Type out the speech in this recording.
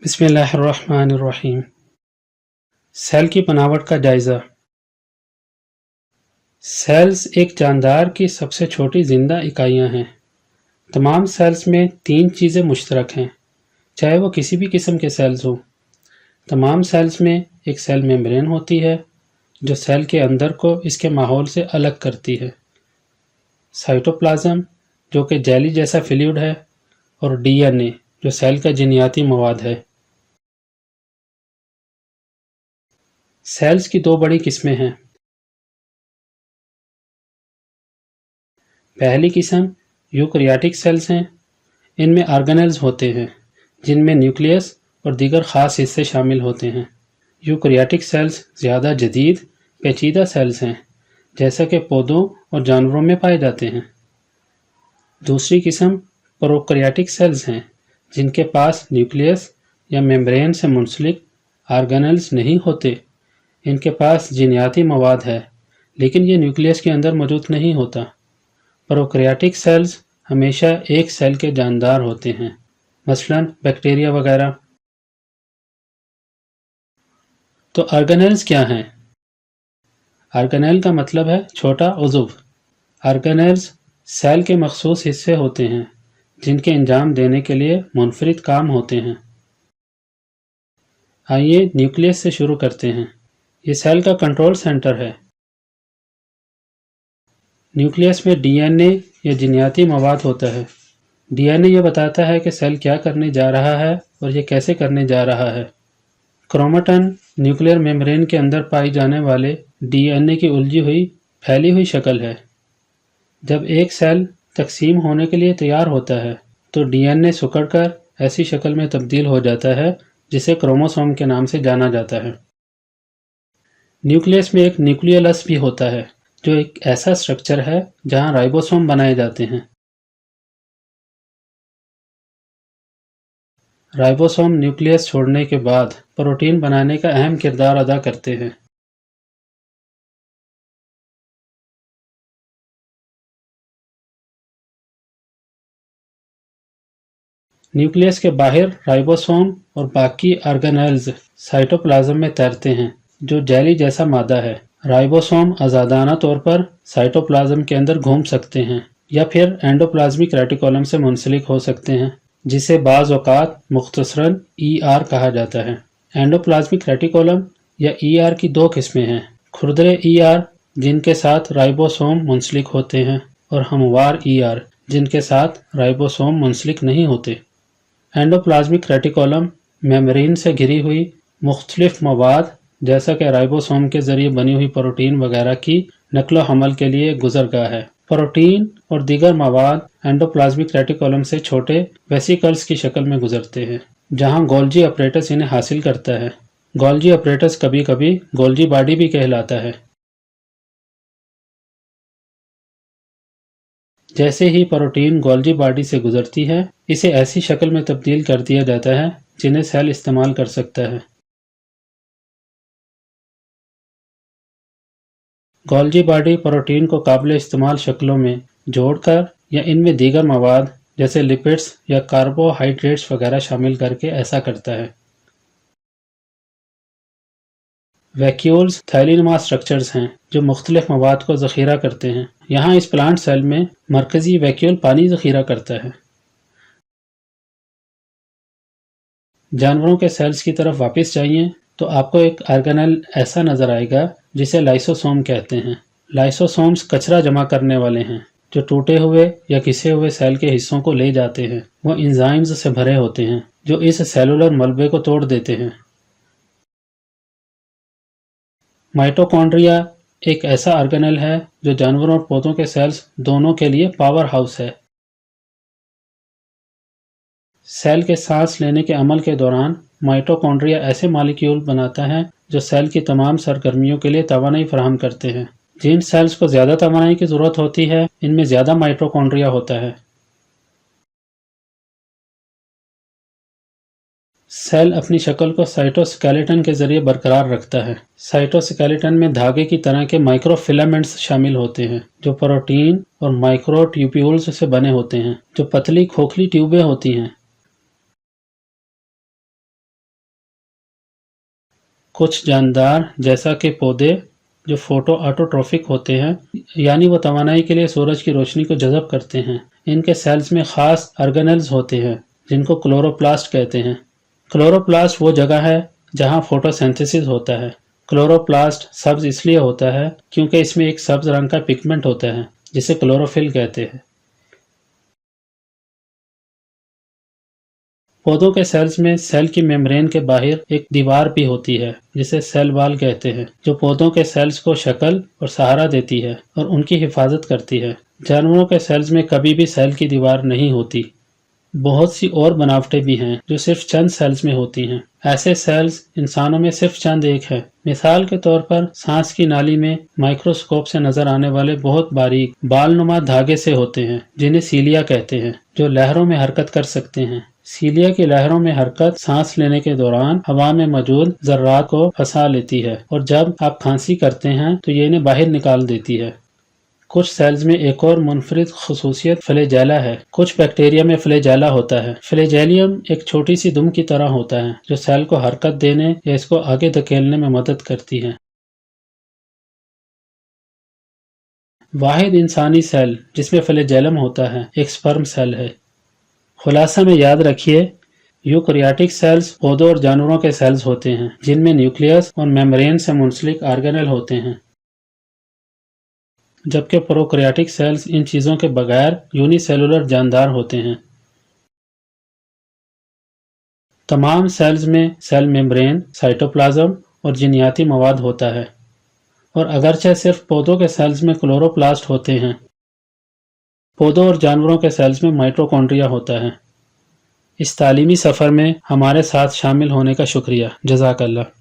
بسم اللہ الرحمن الرحیم۔ سیل کی بناوٹ کا جائزہ۔ سیلز ایک جاندار کی سب سے چھوٹی زندہ اکائیاں ہیں۔ تمام سیلز میں تین چیزیں مشترک ہیں، چاہے وہ کسی بھی قسم کے سیلز ہوں۔ تمام سیلز میں ایک سیل میمبرین ہوتی ہے جو سیل کے اندر کو اس کے ماحول سے الگ کرتی ہے، سائٹوپلازم جو کہ جیلی جیسا فلوئڈ ہے، اور ڈی این اے جو سیل کا جینیاتی مواد ہے۔ سیلز کی دو بڑی قسمیں ہیں۔ پہلی قسم یوکریاٹک سیلز ہیں۔ ان میں آرگنیلز ہوتے ہیں جن میں نیوکلیس اور دیگر خاص حصے شامل ہوتے ہیں۔ یوکریاٹک سیلز زیادہ جدید پیچیدہ سیلز ہیں جیسا کہ پودوں اور جانوروں میں پائے جاتے ہیں۔ دوسری قسم پروکریاٹک سیلز ہیں جن کے پاس نیوکلیس یا میمبرین سے منسلک آرگنیلز نہیں ہوتے۔ ان کے پاس جینیاتی مواد ہے لیکن یہ نیوکلیس کے اندر موجود نہیں ہوتا۔ پروکریاٹک سیلز ہمیشہ ایک سیل کے جاندار ہوتے ہیں، مثلا بیکٹیریا وغیرہ۔ تو آرگنیلز کیا ہیں؟ آرگنیل کا مطلب ہے چھوٹا عضو۔ آرگنیلز سیل کے مخصوص حصے ہوتے ہیں جن کے انجام دینے کے لیے منفرد کام ہوتے ہیں۔ آئیے نیوکلیس سے شروع کرتے ہیں۔ یہ سیل کا کنٹرول سینٹر ہے۔ نیوکلیس میں ڈی این اے یا جینیاتی مواد ہوتا ہے۔ ڈی این اے یہ بتاتا ہے کہ سیل کیا کرنے جا رہا ہے اور یہ کیسے کرنے جا رہا ہے۔ کروماٹن نیوکلیئر میمبرین کے اندر پائی جانے والے ڈی این اے کی الجھی ہوئی پھیلی ہوئی شکل ہے۔ جب ایک سیل تقسیم ہونے کے لیے تیار ہوتا ہے تو ڈی این اے سکڑ کر ایسی شکل میں تبدیل ہو جاتا ہے جسے کروموسوم کے نام سے جانا جاتا ہے۔ نیوکلیس میں ایک نیوکلیولس بھی ہوتا ہے جو ایک ایسا سٹرکچر ہے جہاں رائبوسوم بنائے جاتے ہیں۔ رائبوسوم نیوکلیس چھوڑنے کے بعد پروٹین بنانے کا اہم کردار ادا کرتے ہیں۔ نیوکلیس کے باہر رائبوسوم اور باقی آرگنیلز سائٹوپلازم میں تیرتے ہیں جو جیلی جیسا مادہ ہے۔ رائبوسوم آزادانہ طور پر سائٹوپلازم کے اندر گھوم سکتے ہیں یا پھر اینڈوپلازمک ریٹیکولم سے منسلک ہو سکتے ہیں، جسے بعض اوقات مختصراً ای آر کہا جاتا ہے۔ اینڈوپلازمک ریٹیکولم یا ای آر کی دو قسمیں ہیں، کھردرے ای آر جن کے ساتھ رائبوسوم منسلک ہوتے ہیں، اور ہموار ای آر جن کے ساتھ رائبوسوم منسلک نہیں ہوتے۔ اینڈوپلازمک ریٹیکولم میمبرین سے گھری ہوئی مختلف مواد جیسا کہ رائبوسوم کے ذریعے بنی ہوئی پروٹین وغیرہ کی نقل و حمل کے لیے گزرگاہ ہے۔ پروٹین اور دیگر مواد اینڈوپلازمک ریٹیکولم سے چھوٹے ویسیکلز کی شکل میں گزرتے ہیں جہاں گولجی اپریٹس انہیں حاصل کرتا ہے۔ گولجی اپریٹس کبھی کبھی گولجی باڈی بھی کہلاتا ہے۔ جیسے ہی پروٹین گولجی باڈی سے گزرتی ہے، اسے ایسی شکل میں تبدیل کر دیا جاتا ہے جنہیں سیل استعمال کر سکتا ہے۔ گولجی باڈی پروٹین کو قابل استعمال شکلوں میں جوڑ کر یا ان میں دیگر مواد جیسے لپڈز یا کاربوہائیڈریٹس وغیرہ شامل کر کے ایسا کرتا ہے۔ ویکیولز تھیلی نما سٹرکچرز ہیں جو مختلف مواد کو ذخیرہ کرتے ہیں۔ یہاں اس پلانٹ سیل میں مرکزی ویکیول پانی ذخیرہ کرتا ہے۔ جانوروں کے سیلز کی طرف واپس جائیں تو آپ کو ایک آرگنیل ایسا نظر آئے گا جسے لائسوسوم کہتے ہیں۔ لائسوسومز کچرا جمع کرنے والے ہیں جو ٹوٹے ہوئے یا گھسے ہوئے سیل کے حصوں کو لے جاتے ہیں۔ وہ انزائمز سے بھرے ہوتے ہیں جو اس سیلولر ملبے کو توڑ دیتے ہیں۔ مائٹوکونڈریا ایک ایسا آرگنیل ہے جو جانوروں اور پودوں کے سیلز دونوں کے لیے پاور ہاؤس ہے۔ سیل کے سانس لینے کے عمل کے دوران مائٹوکونڈریا ایسے مالیکیول بناتا ہے جو سیل کی تمام سرگرمیوں کے لیے توانائی فراہم کرتے ہیں۔ جن سیلز کو زیادہ توانائی کی ضرورت ہوتی ہے ان میں زیادہ مائٹوکونڈریا ہوتا ہے۔ سیل اپنی شکل کو سائٹوسکیلیٹن کے ذریعے برقرار رکھتا ہے۔ سائٹوسکیلیٹن میں دھاگے کی طرح کے مائکرو فیلامنٹس شامل ہوتے ہیں جو پروٹین اور مائکرو ٹیوبیولز سے بنے ہوتے ہیں جو پتلی کھوکھلی ٹیوبیں ہوتی ہیں۔ کچھ جاندار جیسا کہ پودے جو فوٹو آٹوٹروفک ہوتے ہیں یعنی وہ توانائی کے لیے سورج کی روشنی کو جذب کرتے ہیں، ان کے سیلز میں خاص آرگنیلز ہوتے ہیں جن کو کلوروپلاسٹ کہتے ہیں۔ کلوروپلاسٹ وہ جگہ ہے جہاں فوٹو سینتھیسس ہوتا ہے۔ کلوروپلاسٹ سبز اس لیے ہوتا ہے کیونکہ اس میں ایک سبز رنگ کا پگمنٹ ہوتا ہے جسے کلوروفل کہتے ہیں۔ پودوں کے سیلز میں سیل کی میمبرین کے باہر ایک دیوار بھی ہوتی ہے جسے سیل وال کہتے ہیں، جو پودوں کے سیلز کو شکل اور سہارا دیتی ہے اور ان کی حفاظت کرتی ہے۔ جانوروں کے سیلز میں کبھی بھی سیل کی دیوار نہیں ہوتی۔ بہت سی اور بناوٹیں بھی ہیں جو صرف چند سیلز میں ہوتی ہیں۔ ایسے سیلز انسانوں میں صرف چند ایک ہیں۔ مثال کے طور پر سانس کی نالی میں مائکروسکوپ سے نظر آنے والے بہت باریک بال نما دھاگے سے ہوتے ہیں جنہیں سیلیا کہتے ہیں، جو لہروں میں حرکت کر سکتے ہیں۔ سیلیا کی لہروں میں حرکت سانس لینے کے دوران ہوا میں موجود ذرات کو پھنسا لیتی ہے اور جب آپ کھانسی کرتے ہیں تو یہ انہیں باہر نکال دیتی ہے۔ کچھ سیلز میں ایک اور منفرد خصوصیت فلیجیلا ہے۔ کچھ بیکٹیریا میں فلیجیلا ہوتا ہے۔ فلیجیلیم ایک چھوٹی سی دم کی طرح ہوتا ہے جو سیل کو حرکت دینے یا اس کو آگے دھکیلنے میں مدد کرتی ہے۔ واحد انسانی سیل جس میں فلیجیلم ہوتا ہے ایک سپرم سیل ہے۔ خلاصہ میں یاد رکھیے، یوکریاٹک سیلز پودوں اور جانوروں کے سیلز ہوتے ہیں جن میں نیوکلیس اور میمبرین سے منسلک آرگنیل ہوتے ہیں، جبکہ پروکریاٹک سیلز ان چیزوں کے بغیر یونی سیلولر جاندار ہوتے ہیں۔ تمام سیلز میں سیل میمبرین، سائٹوپلازم اور جینیاتی مواد ہوتا ہے، اور اگرچہ صرف پودوں کے سیلز میں کلوروپلاسٹ ہوتے ہیں، پودوں اور جانوروں کے سیلز میں مائٹوکونڈریا ہوتا ہے۔ اس تعلیمی سفر میں ہمارے ساتھ شامل ہونے کا شکریہ۔ جزاک اللہ۔